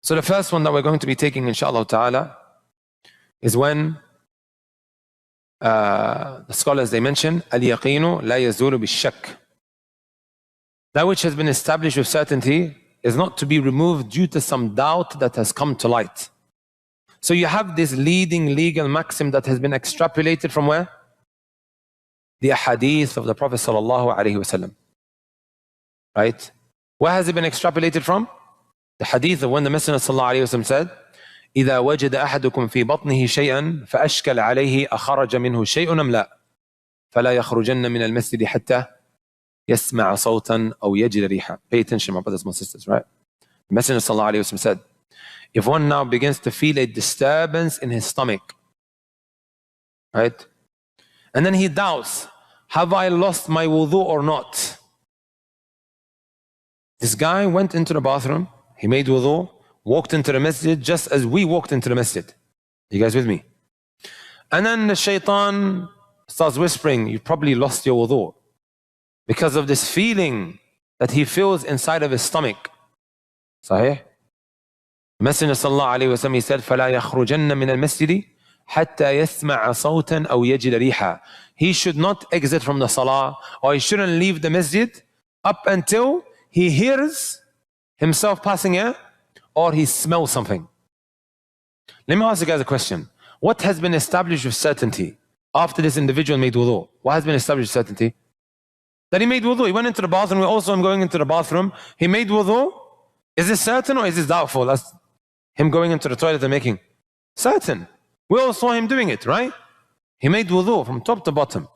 So the first one that we're going to be taking, inshallah ta'ala, is when the scholars, they mention, al-yaqinu la yazulu bish-shak. That which has been established with certainty is not to be removed due to some doubt that has come to light. So you have this leading legal maxim that has been extrapolated from where? The ahadith of the Prophet sallallahu alaihi wasallam. Right? Where has it been extrapolated from? The hadith of when the Messenger sallallahu alaihi wasallam said, إذا وجد أحدكم في بطنه شيئا فأشكل عليه أخرج منه شيء أم لا فلا يخرجن من المسجد حتى يسمع صوتا أو يجد ريحا. Pay attention, my brothers and sisters, right? The Messenger sallallahu alaihi wasallam said, if one now begins to feel a disturbance in his stomach, right? And then he doubts, have I lost my wudu or not? This guy went into the bathroom, he made wudu, walked into the masjid just as we walked into the masjid. You guys with me? And then the shaitan starts whispering, you probably lost your wudu, because of this feeling that he feels inside of his stomach. Sahih? The Messenger sallallahu alayhi wa sallam, he said, فَلَا يَخْرُجَنَّ مِنَ الْمَسْجِدِ حَتَّى يَسْمَعَ صَوْتًا أَوْ يَجِدَ رِيحًا. He should not exit from the salah, or he shouldn't leave the masjid up until he hears himself passing air, or he smells something. Let me ask you guys a question. What has been established with certainty after this individual made wudu? What has been established with certainty? That he made wudu. He went into the bathroom. We also am going into the bathroom. He made wudu. Is this certain or is this doubtful? That's him going into the toilet and making certain. We all saw him doing it, right? He made wudu from top to bottom.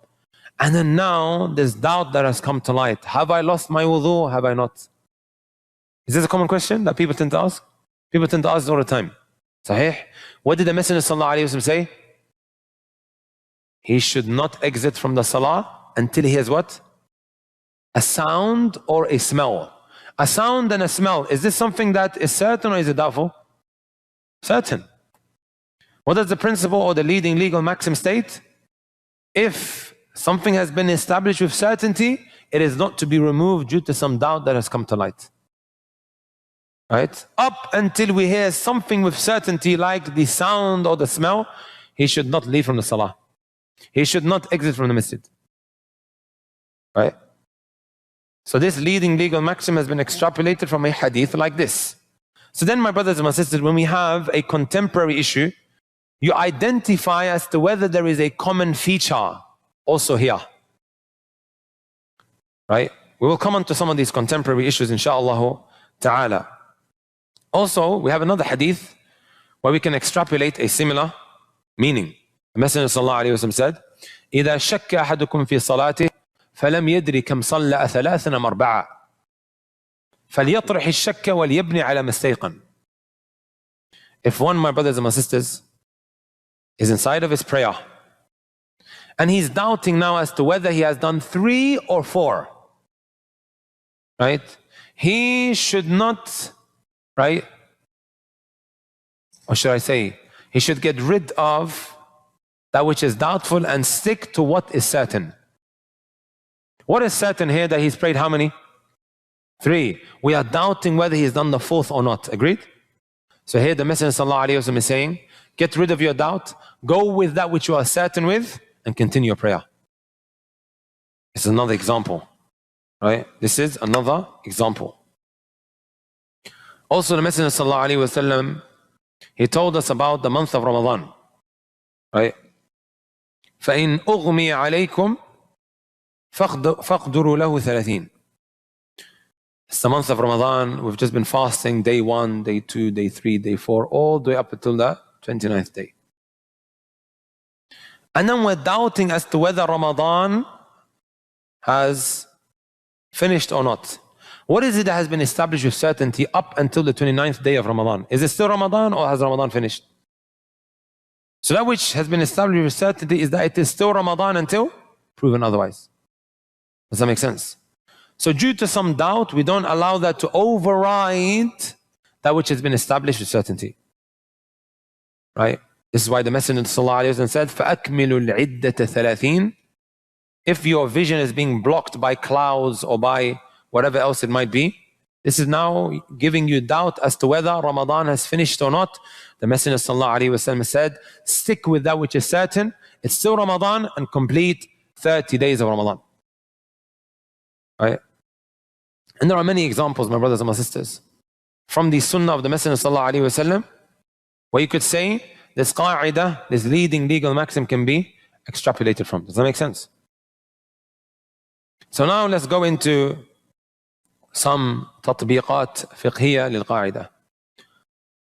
And then now there's doubt that has come to light. Have I lost my wudu? Have I not? Is this a common question that people tend to ask? People tend to ask all the time. Sahih? What did the Messenger sallallahu alayhi wa sallam say? He should not exit from the salah until he has what? A sound or a smell. A sound and a smell. Is this something that is certain or is it doubtful? Certain. What does the principle or the leading legal maxim state? If something has been established with certainty, it is not to be removed due to some doubt that has come to light. Right? Up until we hear something with certainty like the sound or the smell, he should not leave from the salah. He should not exit from the masjid. Right? So this leading legal maxim has been extrapolated from a hadith like this. So then, my brothers and my sisters, when we have a contemporary issue, you identify as to whether there is a common feature also here. Right? We will come on to some of these contemporary issues, inshaAllah ta'ala. Also, we have another hadith where we can extrapolate a similar meaning. The Messenger sallallahu alayhi wa sallam said, إِذَا شَكَّ أَحَدُكُمْ فِي صَلَاتِهِ فَلَمْ يَدْرِ كَمْ صَلَّى ثَلَاثًا أَمْ أَرْبَعًا فَلْيَطْرِحِ الشَّكَّ وَلْيَبْنِ عَلَى مَا اسْتَيْقَنَ. If one, my brothers and my sisters, is inside of his prayer and he's doubting now as to whether he has done 3 or 4, right? He should not, right? Or should I say, he should get rid of that which is doubtful and stick to what is certain. What is certain here? That he's prayed how many? 3. We are doubting whether he's done the 4th or not. Agreed? So here the Messenger sallallahu alayhi wa sallam is saying, get rid of your doubt, go with that which you are certain with, and continue your prayer. This is another example. Right? This is another example. Also the Messenger sallallahu alayhi wa sallam, he told us about the month of Ramadan. Right? فَإِنْ أُغْمِيَ عَلَيْكُمْ فَاقْدُرُوا لَهُ 30. It's the month of Ramadan. We've just been fasting day 1, day 2, day 3, day 4, all the way up until the 29th day. And then we're doubting as to whether Ramadan has finished or not. What is it that has been established with certainty up until the 29th day of Ramadan? Is it still Ramadan or has Ramadan finished? So that which has been established with certainty is that it is still Ramadan until proven otherwise. Does that make sense? So due to some doubt, we don't allow that to override that which has been established with certainty. Right? This is why the Messenger ﷺ said, فَأَكْمِلُوا الْعِدَّةَ 30. If your vision is being blocked by clouds or by whatever else it might be, This is now giving you doubt as to whether Ramadan has finished or not. The Messenger ﷺ said, stick with that which is certain. It's still Ramadan, and complete 30 days of Ramadan. Right? And there are many examples, my brothers and my sisters, from the sunnah of the Messenger ﷺ, where you could say this qa'idah, this leading legal maxim, can be extrapolated from. Does that make sense? So now let's go into some تطبيقات فقهية للقاعدة.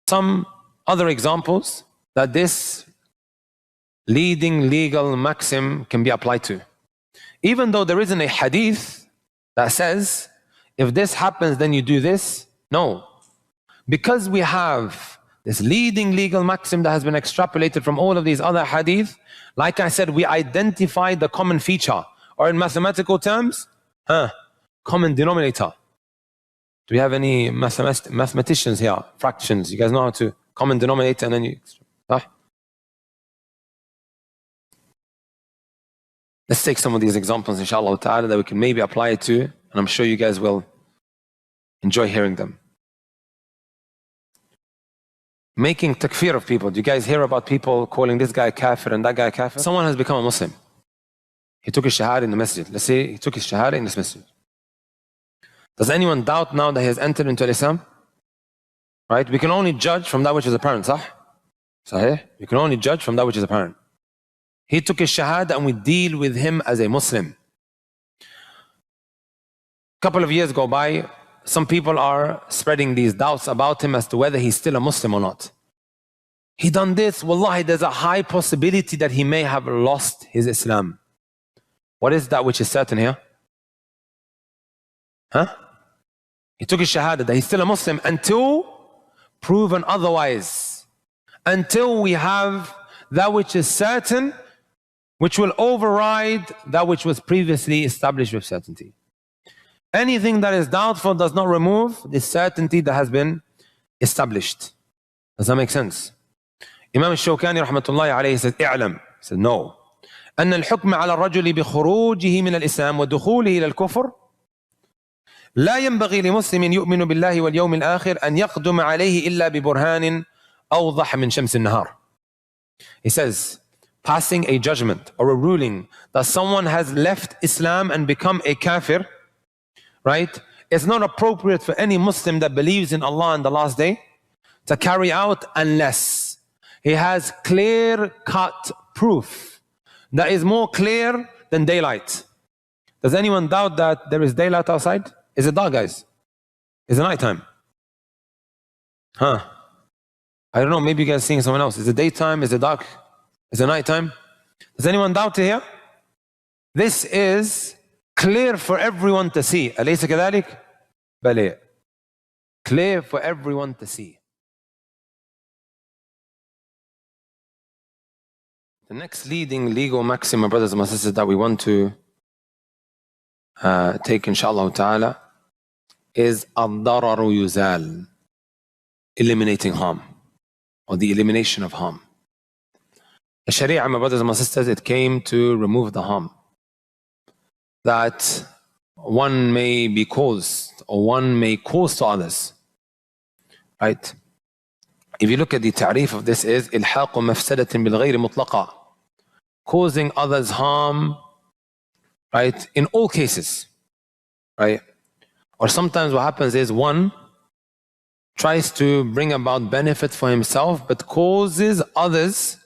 Some other examples that this leading legal maxim can be applied to. Even though there isn't a hadith that says, if this happens, then you do this. No. Because we have this leading legal maxim that has been extrapolated from all of these other hadith, like I said, we identify the common feature, or in mathematical terms, common denominator. Do we have any mathematicians here? Fractions. You guys know how to common denominator and then you... Let's take some of these examples, inshallah ta'ala, that we can maybe apply it to, and I'm sure you guys will enjoy hearing them. Making takfir of people. Do you guys hear about people calling this guy kafir and that guy kafir? Someone has become a Muslim. He took his shahada in the masjid. Let's say he took his shahada in this masjid. Does anyone doubt now that he has entered into Islam? Right? We can only judge from that which is apparent, sah? Sahih? We can only judge from that which is apparent. He took his shahada and we deal with him as a Muslim. A couple of years go by, some people are spreading these doubts about him as to whether he's still a Muslim or not. He done this, wallahi, there's a high possibility that he may have lost his Islam. What is that which is certain here? He took his shahada that he's still a Muslim until proven otherwise. Until we have that which is certain, which will override that which was previously established with certainty. Anything that is doubtful does not remove the certainty that has been established. Does that make sense? Imam al-Shawkani rahmatullahi alayhi said, "I'lam." He said, no. أن الحكم على الرجل بخروجه من الإسلام ودخوله إلى الكفر لا ينبغي لمسلم يؤمن بالله واليوم الآخر أن يقدم عليه إلا ببرهان أوضح من شمس النهار. He says, passing a judgment or a ruling that someone has left Islam and become a kafir, right? It's not appropriate for any Muslim that believes in Allah and the last day to carry out unless he has clear-cut proof that is more clear than daylight. Does anyone doubt that there is daylight outside? Is it dark, guys? Is it nighttime? I don't know, maybe you guys are seeing someone else. Is it daytime? Is it dark? Is it nighttime? Does anyone doubt it here? This is clear for everyone to see. أليس كذلك؟ بلى. Clear for everyone to see. The next leading legal maxim, my brothers and my sisters, that we want to take inshallah ta'ala is الضرر يزال, eliminating harm, or the elimination of harm. The Sharia, my brothers and my sisters, it came to remove the harm that one may be caused or one may cause to others. Right? If you look at the ta'rif of this is إلحاق مفسدة بالغير مطلقة, causing others harm, right, in all cases, right? Or sometimes what happens is one tries to bring about benefit for himself but causes others,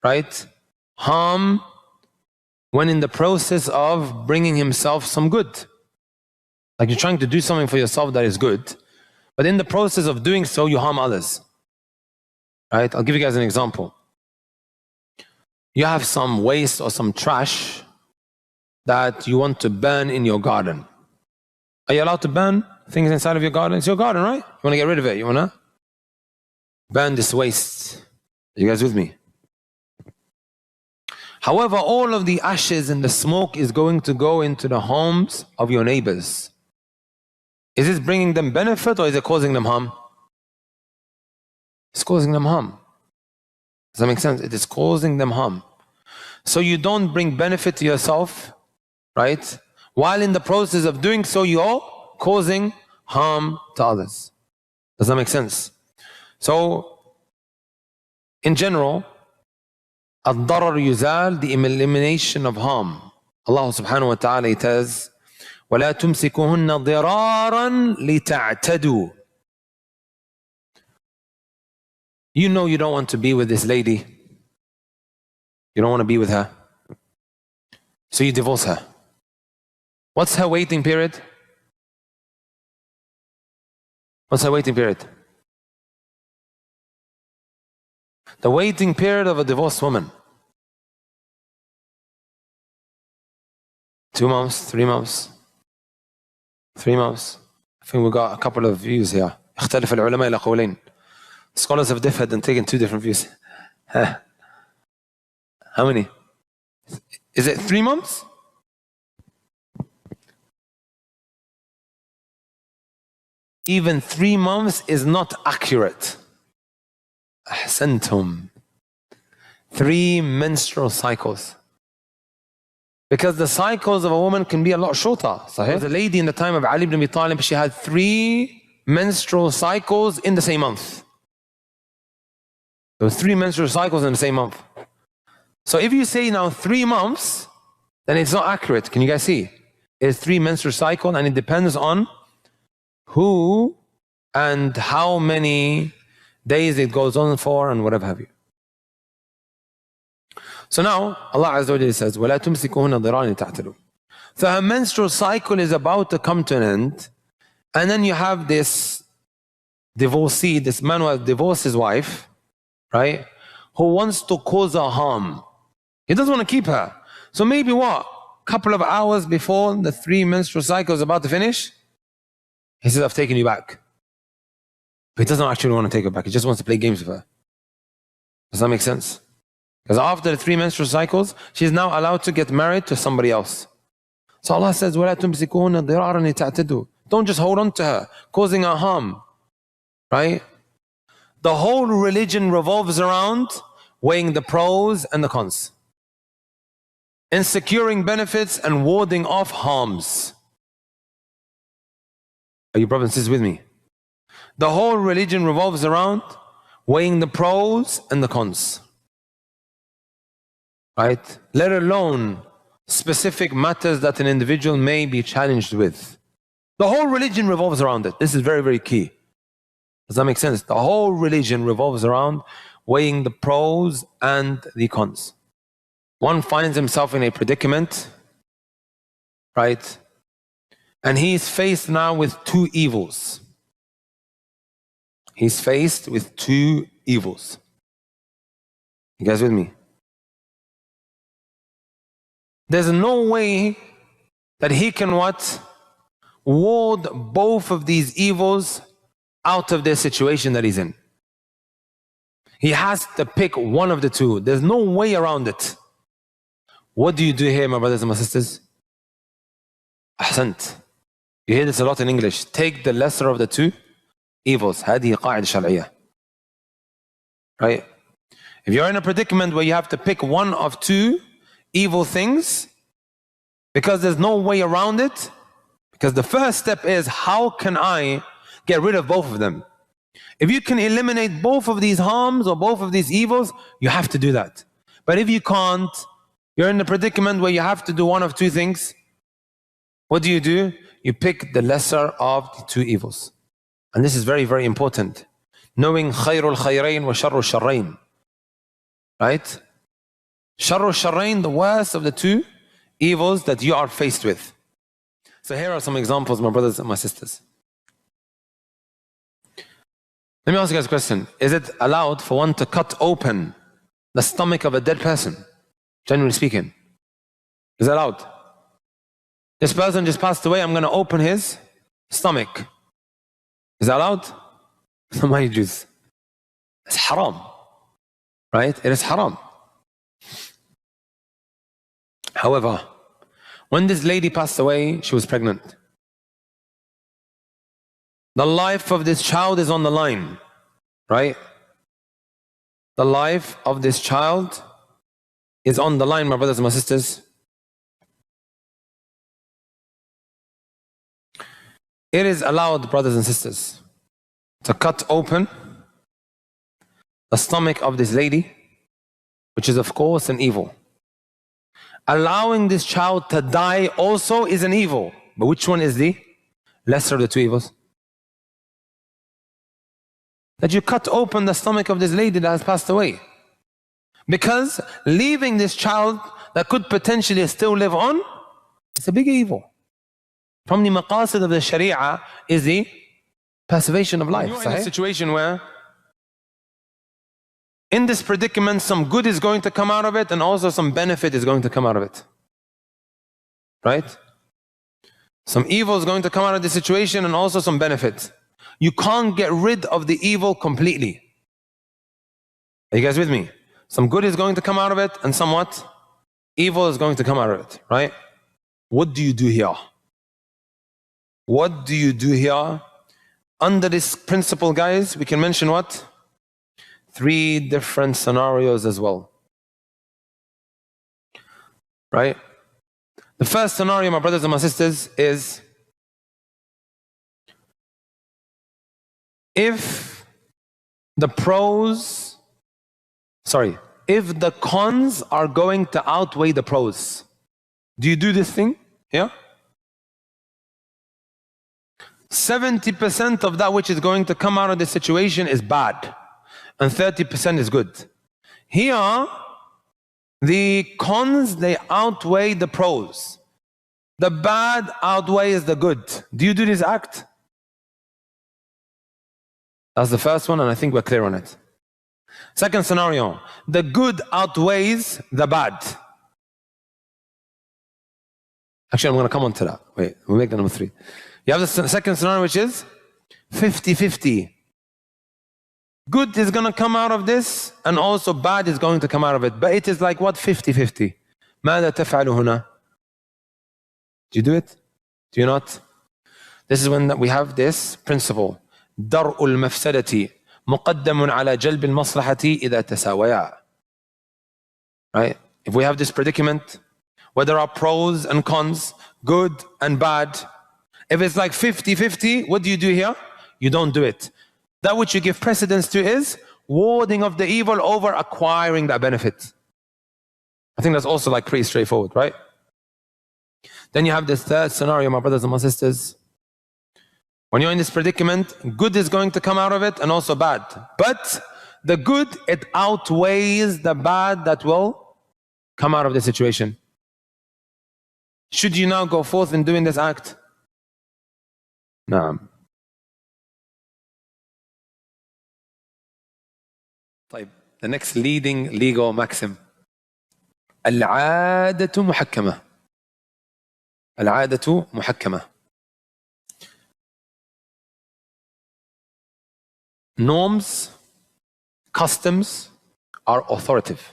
right, harm when in the process of bringing himself some good. Like you're trying to do something for yourself that is good, but in the process of doing so you harm others. Right? I'll give you guys an example. You have some waste or some trash that you want to burn in your garden. Are you allowed to burn things inside of your garden? It's your garden, right? You want to get rid of it. You want to burn this waste. Are you guys with me? However, all of the ashes and the smoke is going to go into the homes of your neighbors. Is this bringing them benefit or is it causing them harm? It's causing them harm. Does that make sense? It is causing them harm. So you don't bring benefit to yourself, right? While in the process of doing so, you're causing harm to others. Does that make sense? So, in general, الضرر يزال, the elimination of harm. Allah subhanahu wa ta'ala says, وَلَا تُمْسِكُهُنَّ ضِرَارًا لِتَعْتَدُوا. You know you don't want to be with this lady. You don't want to be with her. So you divorce her. What's her waiting period? What's her waiting period? The waiting period of a divorced woman. 2 months, 3 months, 3 months. I think we got a couple of views here. اختلف العلماء إلى قولين. Scholars have differed and taken 2 different views. How many? Is it 3 months? Even 3 months is not accurate. أحسنتم. 3 menstrual cycles. Because the cycles of a woman can be a lot shorter. There was a lady in the time of Ali ibn Abi Talib, she had 3 menstrual cycles in the same month. There were 3 menstrual cycles in the same month. So if you say now 3 months, then it's not accurate. Can you guys see? It's 3 menstrual cycles, and it depends on who and how many days it goes on for and whatever have you. So now Allah Azza wa Jalla says, وَلَا تُمْسِكُهُنَّ ضِرَارًا لِتَعْتَدُوا. So her menstrual cycle is about to come to an end, and then you have this divorcee, this man who has divorced his wife, right, who wants to cause her harm. He doesn't want to keep her. So maybe what? Couple of hours before the 3 menstrual cycles is about to finish, he says, I've taken you back. But he doesn't actually want to take her back. He just wants to play games with her. Does that make sense? Because after the 3 menstrual cycles, she's now allowed to get married to somebody else. So Allah says, وَلَا تُمْسِكُونَ ضِرَارًا لِتَعْتَدُوا. Don't just hold on to her, causing her harm. Right? The whole religion revolves around weighing the pros and the cons, and securing benefits and warding off harms. Are you brothers and sisters with me? The whole religion revolves around weighing the pros and the cons. Right? Let alone specific matters that an individual may be challenged with. The whole religion revolves around it. This is very, very key. Does that make sense? The whole religion revolves around weighing the pros and the cons. One finds himself in a predicament, right? And he's faced now with 2 evils. He's faced with 2 evils. You guys with me? There's no way that he can what? Ward both of these evils out of the situation that he's in. He has to pick one of the 2. There's no way around it. What do you do here, my brothers and my sisters? أحسنت. You hear this a lot in English. Take the lesser of the 2 evils. هذه قاعدة شرعية. Right? If you're in a predicament where you have to pick one of 2 evil things, because there's no way around it, because the first step is, how can I get rid of both of them? If you can eliminate both of these harms or both of these evils, you have to do that. But if you can't, you're in a predicament where you have to do one of 2 things. What do? You pick the lesser of the 2 evils. And this is very, very important. Knowing khayrul khayrain wa sharrul sharrain. Right? Sharrul sharrain, the worst of the 2 evils that you are faced with. So here are some examples, my brothers and my sisters. Let me ask you guys a question. Is it allowed for one to cut open the stomach of a dead person? Generally speaking. Is it allowed? This person just passed away, I'm going to open his stomach. Is that allowed? ما يجوز. It's haram. Right? It is haram. However, when this lady passed away, she was pregnant. The life of this child is on the line, right? The life of this child is on the line, my brothers and my sisters. It is allowed, brothers and sisters, to cut open the stomach of this lady, which is of course an evil. Allowing this child to die also is an evil. But which one is the lesser of the two evils? That you cut open the stomach of this lady that has passed away. Because leaving this child that could potentially still live on, it's a big evil. From the maqasid of the Sharia is the preservation of life. You're in a situation where in this predicament some good is going to come out of it and also some benefit is going to come out of it. Right? Some evil is going to come out of the situation and also some benefit. You can't get rid of the evil completely. Are you guys with me? Some good is going to come out of it and somewhat evil is going to come out of it, right? What do you do here? What do you do here? Under this principle, guys, we can mention what? 3 different scenarios as well. Right? The first scenario, my brothers and my sisters, is if the cons are going to outweigh the pros. Do you do this thing? Yeah? 70% of that which is going to come out of this situation is bad, and 30% is good. Here, the cons, they outweigh the pros. The bad outweighs the good. Do you do this act? That's the first one, and I think we're clear on it. Second scenario, the good outweighs the bad. Actually, I'm going to come on to that. Wait, we'll make the number 3. You have the second scenario, which is 50-50. Good is going to come out of this, and also bad is going to come out of it. But it is like what? 50-50. ماذا تفعل هنا? Do you do it? Do you not? This is when we have this principle. درء المفسدة مقدم على جلب المصلحة إذا تساويا. Right? If we have this predicament, where there are pros and cons, good and bad, if it's like 50-50, what do you do here? You don't do it. That which you give precedence to is warding of the evil over acquiring that benefit. I think that's also like pretty straightforward, right? Then you have this third scenario, my brothers and my sisters. When you're in this predicament, good is going to come out of it and also bad. But the good, it outweighs the bad that will come out of the situation. Should you now go forth in doing this act? No. The next leading legal maxim. العادة محكمة. العادة محكمة. Norms, customs are authoritative.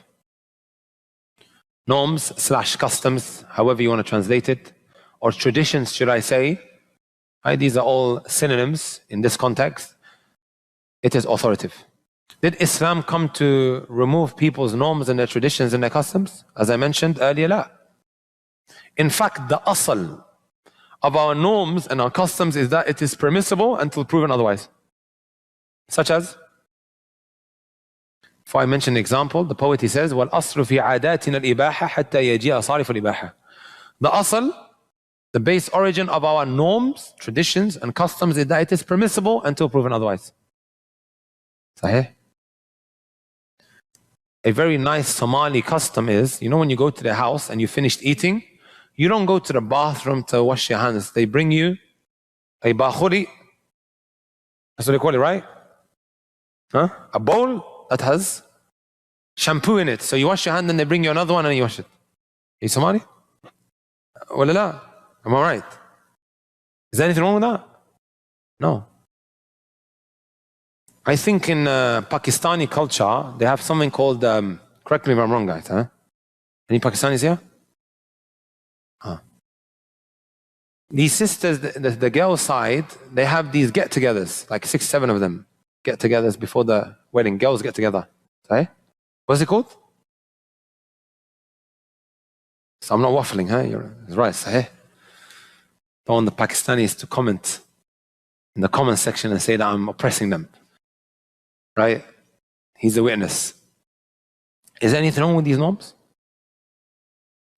Norms/customs, however you want to translate it, or traditions, should I say, right? These are all synonyms in this context. It is authoritative. Did Islam come to remove people's norms and their traditions and their customs? As I mentioned earlier, لا. In fact, the asal of our norms and our customs is that it is permissible until proven otherwise. Such as, if I mention an example, the poet, he says, وَالْأَصْلُ فِي عَادَاتِنَا الْإِبَاحَةِ حَتَّى يَجِيءَ صَارِفُ الْإِبَاحَةِ. The asal, the base origin of our norms, traditions and customs is that it is permissible until proven otherwise. Sahih? A very nice Somali custom is, you know, when you go to their house and you finished eating, you don't go to the bathroom to wash your hands. They bring you a bakhuri. That's what they call it, right? Huh? A bowl that has shampoo in it. So you wash your hand and they bring you another one and you wash it. Are you Somali? Wala la? Am I right? Is there anything wrong with that? No. I think in Pakistani culture, they have something called, correct me if I'm wrong, guys. Huh? Any Pakistanis here? Huh. These sisters, the girl side, they have these get-togethers, like 6, 7 of them. Get-togethers before the wedding. Girls get together. Right? What's it called? So I'm not waffling, huh? You're right, sahih. Don't want the Pakistanis to comment. in the comment section and say that I'm oppressing them. Right? He's a witness. Is there anything wrong with these norms?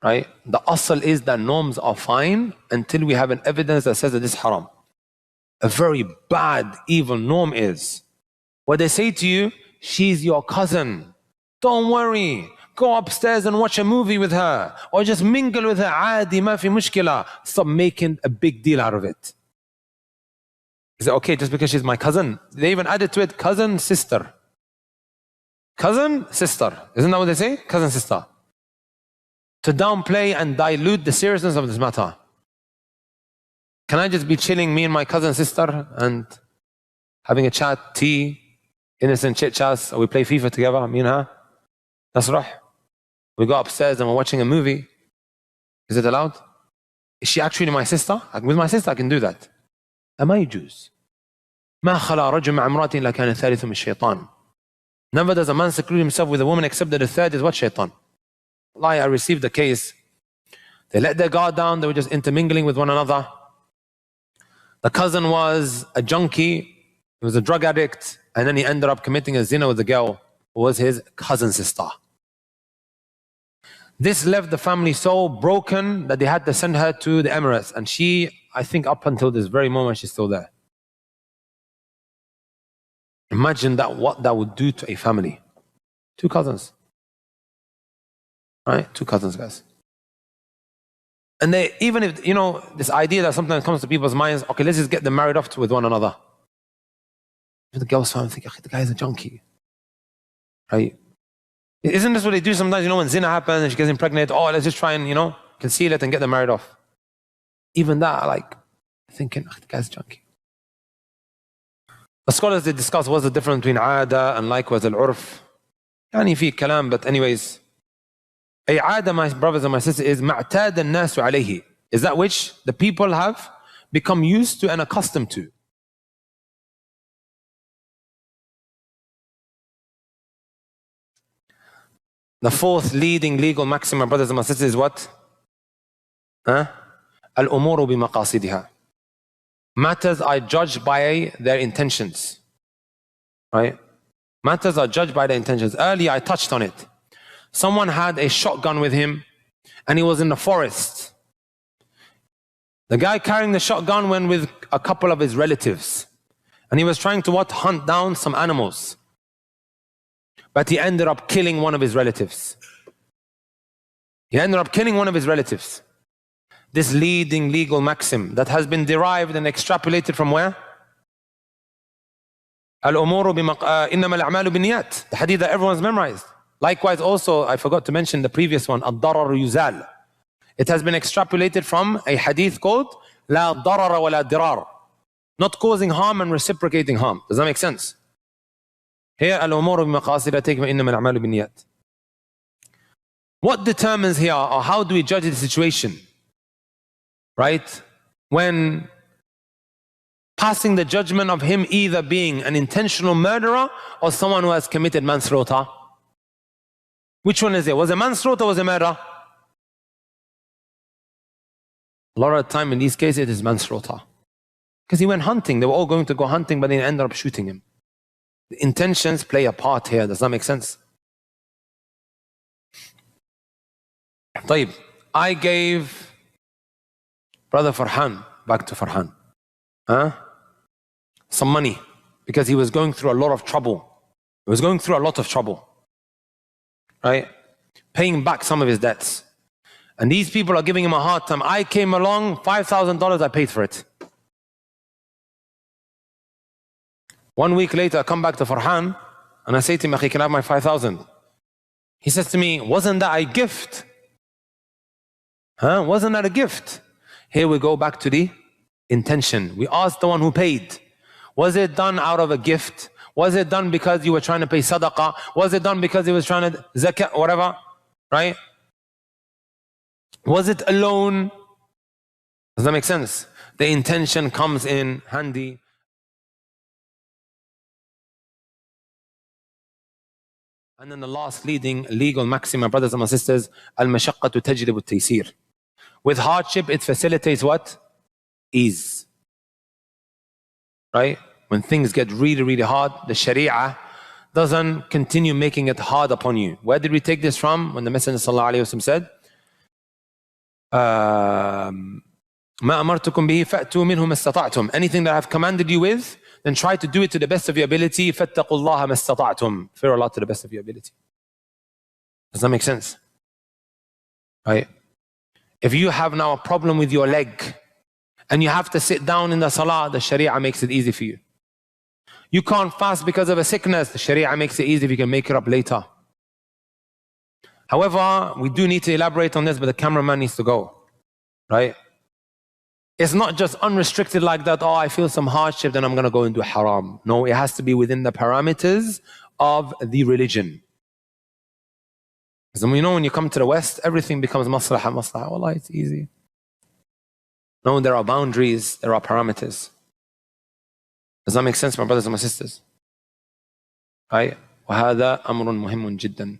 Right? The asl is that norms are fine until we have an evidence that says that this is haram. A very bad, evil norm is where they say to you, she's your cousin. Don't worry. Go upstairs and watch a movie with her. Or just mingle with her. Aadi, ma fi mushkila. Stop making a big deal out of it. Is it okay just because she's my cousin? They even added to it, cousin, sister. Cousin, sister. Isn't that what they say? Cousin, sister. To downplay and dilute the seriousness of this matter. Can I just be chilling, me and my cousin, sister, and having a chat, tea, innocent chit-chats, or we play FIFA together, me and her? That's right. We go upstairs and we're watching a movie. Is it allowed? Is she actually my sister? With my sister I can do that. أما يجوز. ما خلا رجل مع امرأة إلا كان الثالث من الشيطان. Never does a man seclude himself with a woman except that the third is what? Shaitan. I received the case. They let their guard down. They were just intermingling with one another. The cousin was a junkie. He was a drug addict. And then he ended up committing a zina with the girl who was his cousin sister. This left the family so broken that they had to send her to the Emirates. And she, I think up until this very moment, she's still there. Imagine that, what that would do to a family. Two cousins. Right? Two cousins, guys. And they, even if, you know, this idea that sometimes comes to people's minds, okay, let's just get them married off with one another. The girl's trying to think, the guy is a junkie. Right? Isn't this what they do sometimes, you know, when zina happens and she gets impregnated, oh, let's just try and, you know, conceal it and get them married off. Even that, like, thinking, the guy's a junkie. The scholars, they discuss what's the difference between aada and likewise al-urf. Yani fi kalam, but anyways. A aada, my brothers and my sisters, is ma'tad al-nasu alayhi. Is that which the people have become used to and accustomed to. The fourth leading legal maxim, my brothers and my sisters, is what? Al-umuru bi-maqasidiha. Matters are judged by their intentions. Right? Matters are judged by their intentions. Earlier I touched on it. Someone had a shotgun with him and he was in the forest. The guy carrying the shotgun went with a couple of his relatives. And he was trying to what? Hunt down some animals. But he ended up killing one of his relatives. He ended up killing one of his relatives. This leading legal maxim that has been derived and extrapolated from where? Al-umuru innama al-a'malu binniyat. The hadith that everyone's memorized. Likewise also, I forgot to mention the previous one, ad-darar yuzal. It has been extrapolated from a hadith called la darara wa la dirar. Not causing harm and reciprocating harm. Does that make sense? Here, al-umuru bimaqasidiha innama al-a'malu binniyat. What determines here, or how do we judge the situation? Right? When passing the judgment of him either being an intentional murderer or someone who has committed manslaughter. Which one is it? Was it manslaughter or was it murder? A lot of the time in these cases it is manslaughter. Because he went hunting. They were all going to go hunting, but they ended up shooting him. The intentions play a part here. Does that make sense? طيب, I gave Brother Farhan, back to Farhan, some money because he was going through a lot of trouble. He was going through a lot of trouble, right? Paying back some of his debts. And these people are giving him a hard time. I came along, $5,000, I paid for it. 1 week later, I come back to Farhan and I say to him, Akhi, can I have my 5,000? He says to me, wasn't that a gift? Wasn't that a gift? Here we go back to the intention. We asked the one who paid, was it done out of a gift? Was it done because you were trying to pay sadaqah? Was it done because he was trying to zakat, whatever? Right? Was it a loan? Does that make sense? The intention comes in handy. And then the last leading legal maxim, my brothers and my sisters, al-mashaqqatu tajlibu at-taysir. With hardship, it facilitates what? Ease. right? When things get really, really hard, the Sharia doesn't continue making it hard upon you. Where did we take this from? When the Messenger ﷺ said, ما أمرتكم به فأتوا منه ما استطعتم. Anything that I have commanded you with, then try to do it to the best of your ability. فاتقوا الله ما استطعتم. Fear Allah to the best of your ability. Does that make sense? Right? If you have now a problem with your leg and you have to sit down in the salah, the Sharia makes it easy for you. You can't fast because of a sickness, the Sharia makes it easy if you can make it up later. However, we do need to elaborate on this, but the cameraman needs to go. Right? It's not just unrestricted like that, oh, I feel some hardship, then I'm going to go and do haram. No, it has to be within the parameters of the religion. Because we know when you come to the West, everything becomes maslaha, maslaha. Wallah, it's easy. No, there are boundaries, there are parameters. Does that make sense, my brothers and my sisters? Right? وهذا أمر مهم جدا.